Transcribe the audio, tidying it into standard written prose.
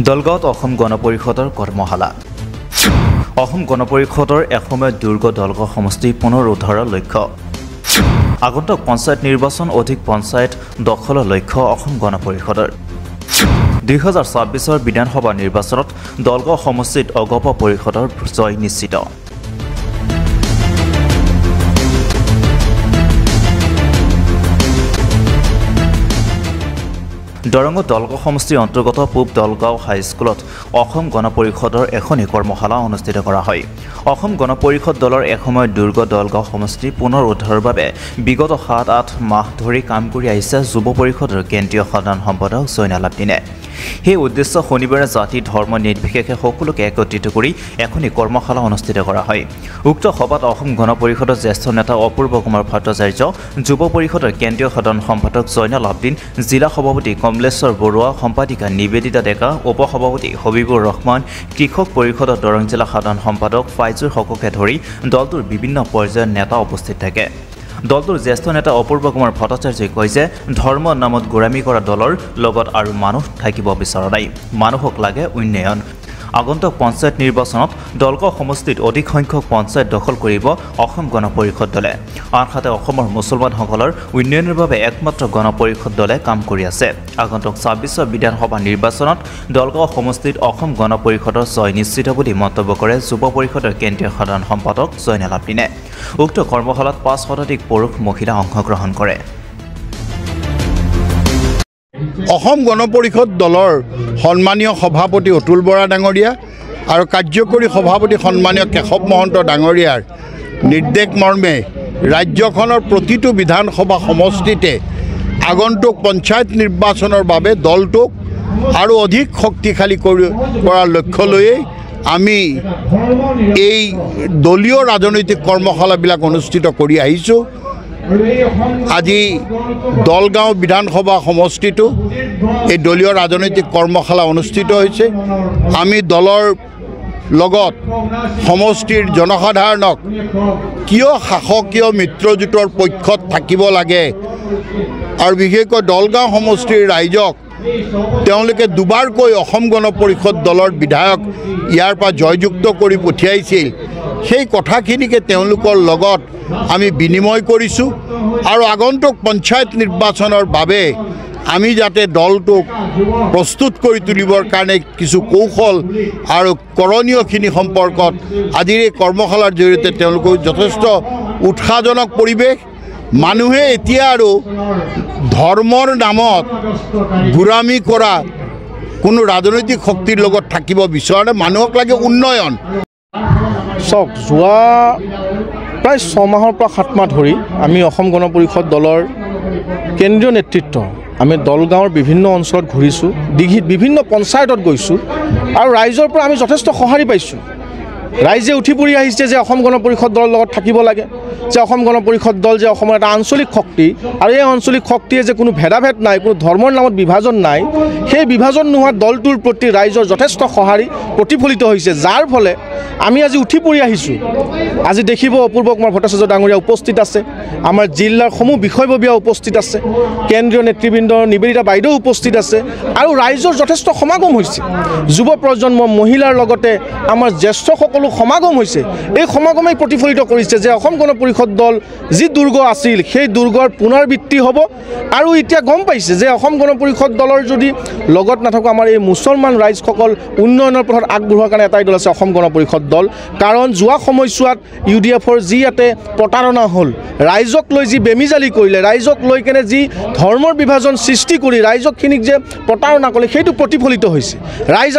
দলগাঁৱত অসম গণ পৰিষদৰ কৰ্মশালা। অসম গণ পৰিষদৰ এসময়ত দুৰ্গ দলগাঁও সমষ্টি পুনৰ উদ্ধাৰৰ লক্ষ্য। আগন্তুক পঞ্চায়ত নিৰ্বাচন অধিক পঞ্চায়ত দখলৰ লক্ষ্য অসম গণ পৰিষদৰ। 2026 বিধানসভা নিৰ্বাচনত দলগাঁও সমষ্টিত অগপ পৰিষদৰ জয় নিশ্চিত। দৰঙত দলগাঁও সমষ্টিৰ অন্তৰ্গত পূব দলগাঁও হাইস্কুলত অসম গণ পৰিষদৰ এখনি কৰ্মশালা অনুষ্ঠিত কৰা হয়। অসম গণ পৰিষদ দলৰ এসময়ত দুৰ্গ দলগাঁও সমষ্টি পুনৰ উদ্ধাৰৰ বাবে বিগত 7-8 মাহ ধৰি কাম কৰি আহিছে যুৱ পৰিষদৰ কেন্দ্ৰীয় সাধাৰণ সম্পাদক জয়নাল আবদিনে। সেই উদ্দেশ্য শনিবাৰে জাতি ধৰ্ম নিৰ্বিশেষে সকলোকে একত্ৰিত কৰি এখনি কৰ্মশালা অনুষ্ঠিত কৰা হয়। উক্ত সভাত অসম গণ পৰিষদৰ জ্যেষ্ঠ নেতা অপূৰ্ব কুমাৰ ভট্টাচাৰ্য, যুৱ পৰিষদৰ কেন্দ্ৰীয় সাধাৰণ সম্পাদক জয়নাল আবদিন, জিলা সভাপতি কমলেশ্বৰ বৰুৱা, সম্পাদিকা নিবেদিতা ডেকা, উপসভাপতি হবিবুৰ ৰহমান, কৃষক পৰিষদৰ দৰং জিলা সাধাৰণ সম্পাদক ফাইজুৰ হককে ধৰি দলটোৰ বিভিন্ন পৰ্যায়ৰ নেতা উপস্থিত থাকে। দলটোৰ জ্যেষ্ঠ নেতা অপূৰ্ব কুমাৰ ভট্টাচাৰ্যই কয় যে ধৰ্মৰ নামত গোড়ামী কৰা দলৰ লগত আৰু মানুহ থাকিব বিচৰা নাই, মানুহক লাগে উন্নয়ন। আগন্তুক পঞ্চায়ত নিৰ্বাচনত দলগাঁও সমষ্টিত অধিক সংখ্যক পঞ্চায়ত দখল কৰিব অসম গণ পৰিষদ দলে। আনহাতে অসমৰ মুছলমানসকলৰ উন্নয়নৰ বাবে একমাত্ৰ গণ পৰিষদ দলে কাম কৰি আছে। আগন্তুক 26 বিধানসভা নিৰ্বাচনত দলগাঁও সমষ্টিত অসম গণ পৰিষদৰ জয় নিশ্চিত বুলি মন্তব্য কৰে যুৱ পৰিষদৰ কেন্দ্ৰীয় সাধাৰণ সম্পাদক জয়নাল আবদিনে। উক্ত কৰ্মশালাত 5 শতাধিক পুৰুষ মহিলা অংশগ্ৰহণ কৰে। অসম গণ পৰিষদ দলৰ সন্মানীয় সভাপতি অতুল বৰা ডাঙৰীয়া আৰু কাৰ্যকৰী সভাপতি সন্মানীয় কেশৱ মহন্ত ডাঙৰীয়াৰ নিৰ্দেশ মৰ্মে ৰাজ্যখনৰ প্ৰতিটো বিধানসভা সমষ্টিতে আগন্তুক পঞ্চায়ত নিৰ্বাচনৰ বাবে দলটোক আৰু অধিক শক্তিশালী কৰাৰ লক্ষ্য লৈয়ে আমি এই দলীয় ৰাজনৈতিক কৰ্মশালাবিলাক অনুষ্ঠিত কৰি আহিছোঁ। আজি দলগাঁও বিধানসভা সমষ্টিটো এই দলীয় ৰাজনৈতিক কৰ্মশালা অনুষ্ঠিত হৈছে। আমি দলৰ লগত সমষ্টিৰ জনসাধাৰণক কিয় শাসকীয় মিত্ৰজোঁটৰ পক্ষত থাকিব লাগে আৰু বিশেষকৈ দলগাঁও সমষ্টিৰ ৰাইজক তেওঁলোকে দুবাৰকৈ অসম গণ পৰিষদ দলৰ বিধায়ক ইয়াৰ পৰা জয়যুক্ত কৰি পঠিয়াইছিল, সেই কথাখিনিকে তেওঁলোকৰ লগত আমি বিনিময় কৰিছোঁ আৰু আগন্তুক পঞ্চায়ত নিৰ্বাচনৰ বাবে আমি যাতে দলটোক প্ৰস্তুত কৰি তুলিবৰ কাৰণে কিছু কৌশল আৰু কৰণীয়খিনি সম্পৰ্কত আজিৰ এই কৰ্মশালাৰ জৰিয়তে তেওঁলোকক যথেষ্ট উৎসাহজনক পৰিৱেশ। মানুহে এতিয়া আৰু ধৰ্মৰ নামত গোড়ামী কৰা কোনো ৰাজনৈতিক শক্তিৰ লগত থাকিব বিচৰা নাই, মানুহক লাগে উন্নয়ন। চাওক, যোৱা প্ৰায় 6 মাহৰ পৰা 7 মাহ ধৰি আমি অসম গণ পৰিষদ দলৰ কেন্দ্ৰীয় নেতৃত্ব আমি দলগাঁৱৰ বিভিন্ন অঞ্চলত ঘূৰিছোঁ, ডিঘিত বিভিন্ন পঞ্চায়তত গৈছোঁ আৰু ৰাইজৰ পৰা আমি যথেষ্ট সঁহাৰি পাইছোঁ। ৰাইজে উঠি পৰি আহিছে যে অসম গণ পৰিষদ দলৰ লগত থাকিব লাগে, যে অসম গণ পৰিষদ দল যে অসমৰ এটা আঞ্চলিক শক্তি আৰু এই আঞ্চলিক শক্তিয়ে যে কোনো ভেদাভেদ নাই, কোনো ধৰ্মৰ নামত বিভাজন নাই, সেই বিভাজন নোহোৱা দলটোৰ প্ৰতি ৰাইজৰ যথেষ্ট সঁহাৰি প্ৰতিফলিত হৈছে, যাৰ ফলে আমি আজি উঠি পৰি আহিছোঁ। আজি দেখিব অপূৰ্ব কুমাৰ ভট্টাচাৰ্য ডাঙৰীয়া উপস্থিত আছে, আমাৰ জিলাৰ সমূহ বিষয়ববীয়া উপস্থিত আছে, কেন্দ্ৰীয় নেতৃবৃন্দ নিবেদিতা বাইদেউ উপস্থিত আছে আৰু ৰাইজৰ যথেষ্ট সমাগম হৈছে। যুৱ প্ৰজন্ম, মহিলাৰ লগতে আমাৰ জ্যেষ্ঠসকলো সমাগম হৈছে। এই সমাগমেই প্ৰতিফলিত কৰিছে যে অসম গণ পৰিষদ দল যি দুৰ্গ আছিল সেই দুৰ্গৰ পুনৰাবৃত্তি হ'ব আৰু এতিয়া গম পাইছে যে অসম গণ পৰিষদ দলৰ যদি লগত নাথাকোঁ আমাৰ এই মুছলমান ৰাইজসকল উন্নয়নৰ পথত আগবঢ়োৱাৰ কাৰণে এটাই দল আছে, অসম গণ পৰিষদ দল। কাৰণ যোৱা সময়ছোৱাত UDFৰ যি ইয়াতে প্ৰতাৰণা হ'ল, ৰাইজক লৈ যি বেমিজালি কৰিলে, ৰাইজক লৈ কেনে যি ধৰ্মৰ বিভাজন সৃষ্টি কৰি ৰাইজকখিনিক যে প্ৰতাৰণা কৰিলে, সেইটো প্ৰতিফলিত হৈছে। ৰাইজ